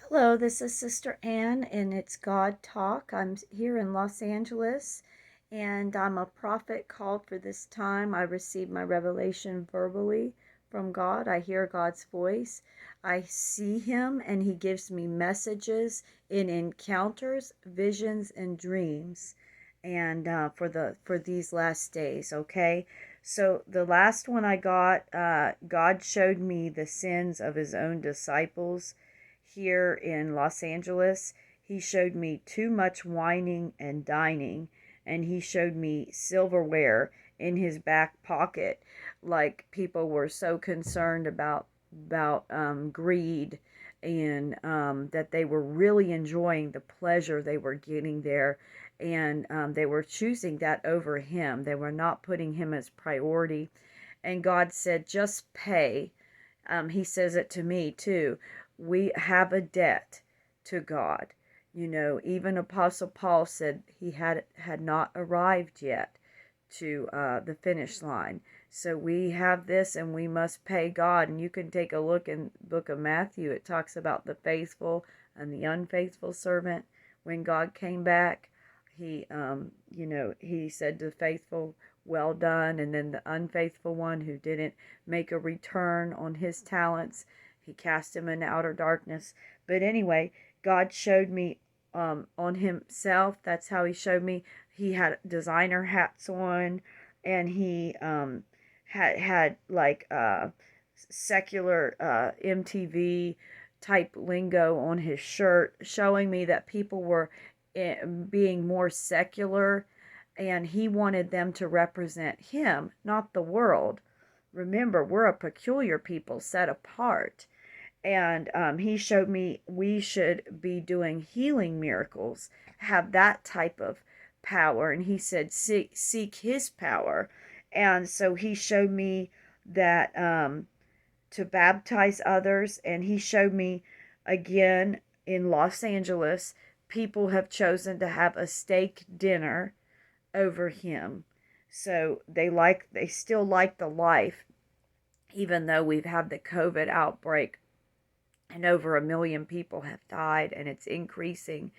Hello, this is Sister Ann, and it's God Talk. I'm here in Los Angeles, and I'm a prophet called for this time. I receive my revelation verbally from God. I hear God's voice. I see Him, and He gives me messages in encounters, visions, and dreams. And for these last days, okay. So the last one I got, God showed me the sins of His own disciples here in Los Angeles. He showed me too much wining and dining, and he showed me silverware in his back pocket. Like people were so concerned about greed, and that they were really enjoying the pleasure they were getting there, and they were choosing that over him. They were not putting him as priority. And God said, just pay. He says it to me too. We have a debt to God. You know, even Apostle Paul said he had not arrived yet to the finish line. So we have this, and we must pay God. And you can take a look in the book of Matthew. It talks about the faithful and the unfaithful servant. When God came back, he said to the faithful, well done. And then the unfaithful one who didn't make a return on his talents, he cast him in outer darkness. But anyway, God showed me on himself. That's how he showed me. He had designer hats on, and he had like secular MTV type lingo on his shirt, showing me that people were being more secular, and he wanted them to represent him, not the world. Remember, we're a peculiar people set apart. And he showed me we should be doing healing miracles, have that type of power. And he said, seek his power. And so he showed me that to baptize others. And he showed me again in Los Angeles, people have chosen to have a steak dinner over him. So they still like the life, even though we've had the COVID outbreak and over 1 million people have died, and it's increasing.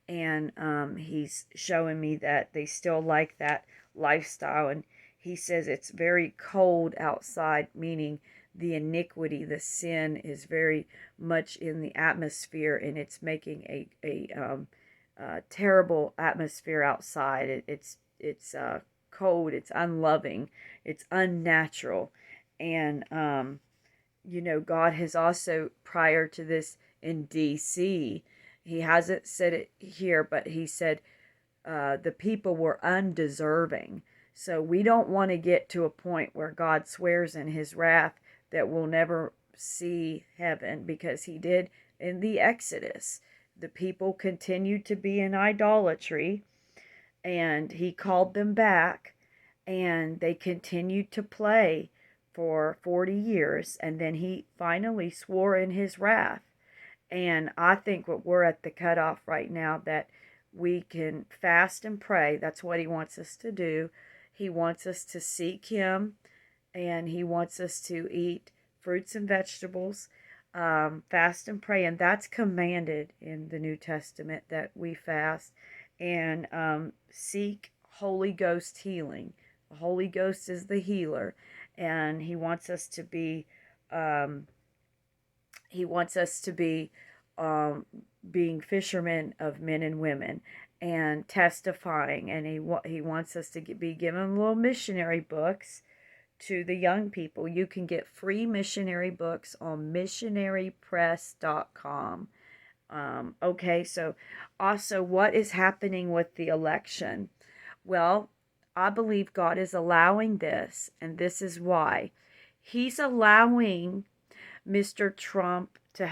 And he's showing me that they still like that lifestyle. And he says it's very cold outside, meaning the iniquity, the sin is very much in the atmosphere, and it's making a terrible atmosphere outside. It's cold, it's unloving, it's unnatural. And God has also, prior to this in DC, he hasn't said it here, but he said the people were undeserving. So we don't want to get to a point where God swears in his wrath that we'll never see heaven, because he did in the Exodus. The people continued to be in idolatry, and he called them back, and they continued to play for 40 years, and then he finally swore in his wrath. And I think what we're at the cutoff right now, that we can fast and pray. That's what he wants us to do. He wants us to seek him, and he wants us to eat fruits and vegetables, fast and pray. And that's commanded in the New Testament, that we fast and seek Holy Ghost healing. The Holy Ghost is the healer, and um, he wants us to be being fishermen of men and women, and testifying. And he wants us to be given little missionary books to the young people. You can get free missionary books on missionarypress.com. Okay, so also, what is happening with the election? Well, I believe God is allowing this, and this is why. He's allowing Mr. Trump to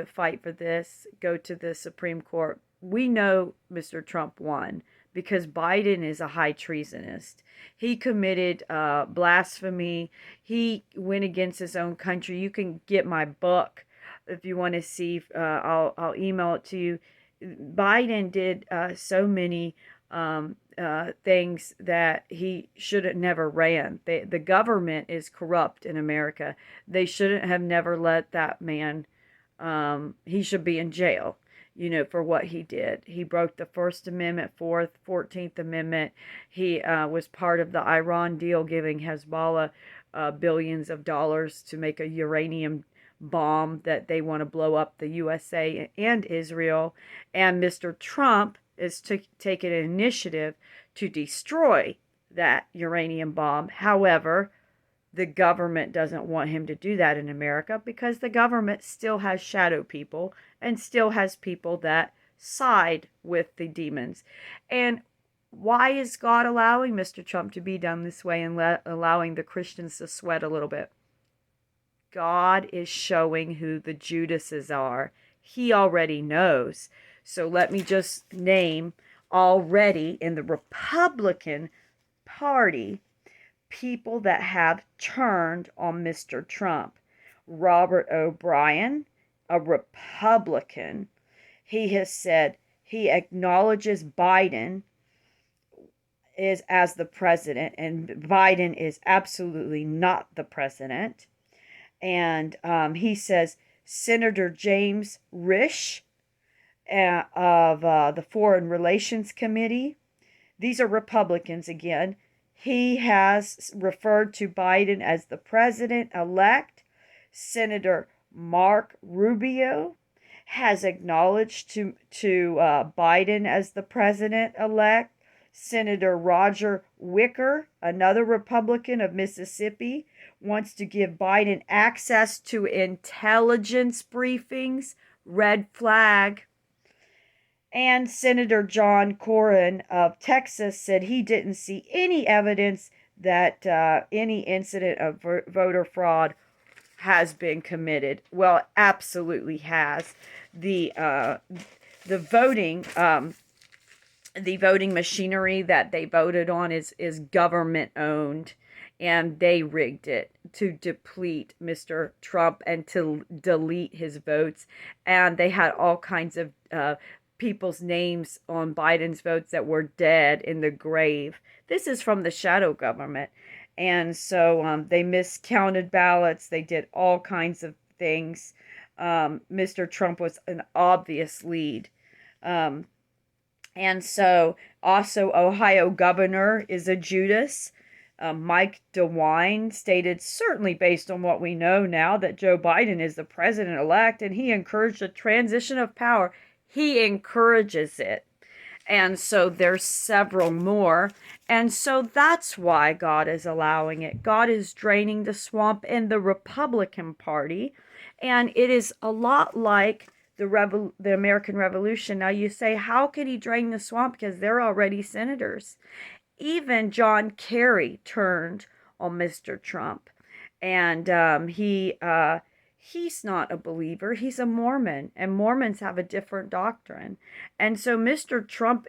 fight for this, go to the Supreme Court. We know Mr. Trump won because Biden is a high treasonist. He committed blasphemy. He went against his own country. You can get my book if you want to see. I'll email it to you. Biden did so many things that he should have never ran. The government is corrupt in America. They shouldn't have never let that man he should be in jail, for what he did. He broke the First Amendment, 14th Amendment. He was part of the Iran deal, giving Hezbollah billions of dollars to make a uranium bomb that they want to blow up the USA and Israel. And Mr. Trump is taking an initiative to destroy that uranium bomb. However, the government doesn't want him to do that in America because the government still has shadow people and still has people that side with the demons. And why is God allowing Mr. Trump to be done this way and allowing the Christians to sweat a little bit? God is showing who the Judases are. He already knows. So let me just name already in the Republican Party people that have turned on Mr. Trump. Robert O'Brien, a Republican, he has said he acknowledges Biden is as the president, and Biden is absolutely not the president. And he says Senator James Risch of the Foreign Relations Committee, these are Republicans again. He has referred to Biden as the president-elect. Senator Mark Rubio has acknowledged to Biden as the president-elect. Senator Roger Wicker, another Republican of Mississippi, wants to give Biden access to intelligence briefings. Red flag. And Senator John Cornyn of Texas said he didn't see any evidence that any incident of voter fraud has been committed. Well, it absolutely has. The voting machinery that they voted on is government owned, and they rigged it to deplete Mr. Trump and to delete his votes. And they had all kinds of people's names on Biden's votes that were dead in the grave. This is from the shadow government. And so they miscounted ballots. They did all kinds of things. Mr. Trump was an obvious lead. And so also Ohio governor is a Judas. Mike DeWine stated, certainly based on what we know now, that Joe Biden is the president-elect, and he encouraged a transition of power. He encourages it. And so there's several more. And so that's why God is allowing it. God is draining the swamp in the Republican Party. And it is a lot like the American Revolution. Now you say, how can he drain the swamp? Because they're already senators. Even John Kerry turned on Mr. Trump. And he's not a believer. He's a Mormon, and Mormons have a different doctrine. And so Mr. Trump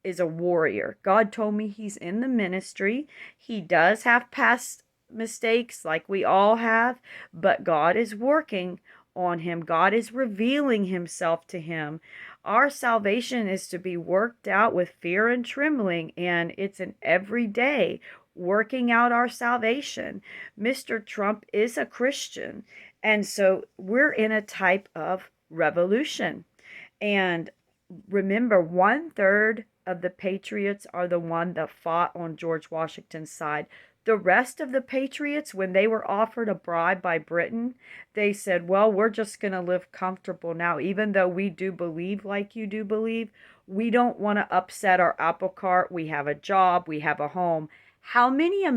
is a warrior. God told me he's in the ministry. He does have past mistakes like we all have, but God is working on him. God is revealing himself to him. Our salvation is to be worked out with fear and trembling, and it's an everyday working out our salvation. Mr. Trump is a Christian. And so we're in a type of revolution. And remember, 1/3 of the patriots are the one that fought on George Washington's side. The rest of the patriots, when they were offered a bribe by Britain, they said, well, we're just going to live comfortable now. Even though we do believe like you do believe, we don't want to upset our apple cart. We have a job. We have a home. How many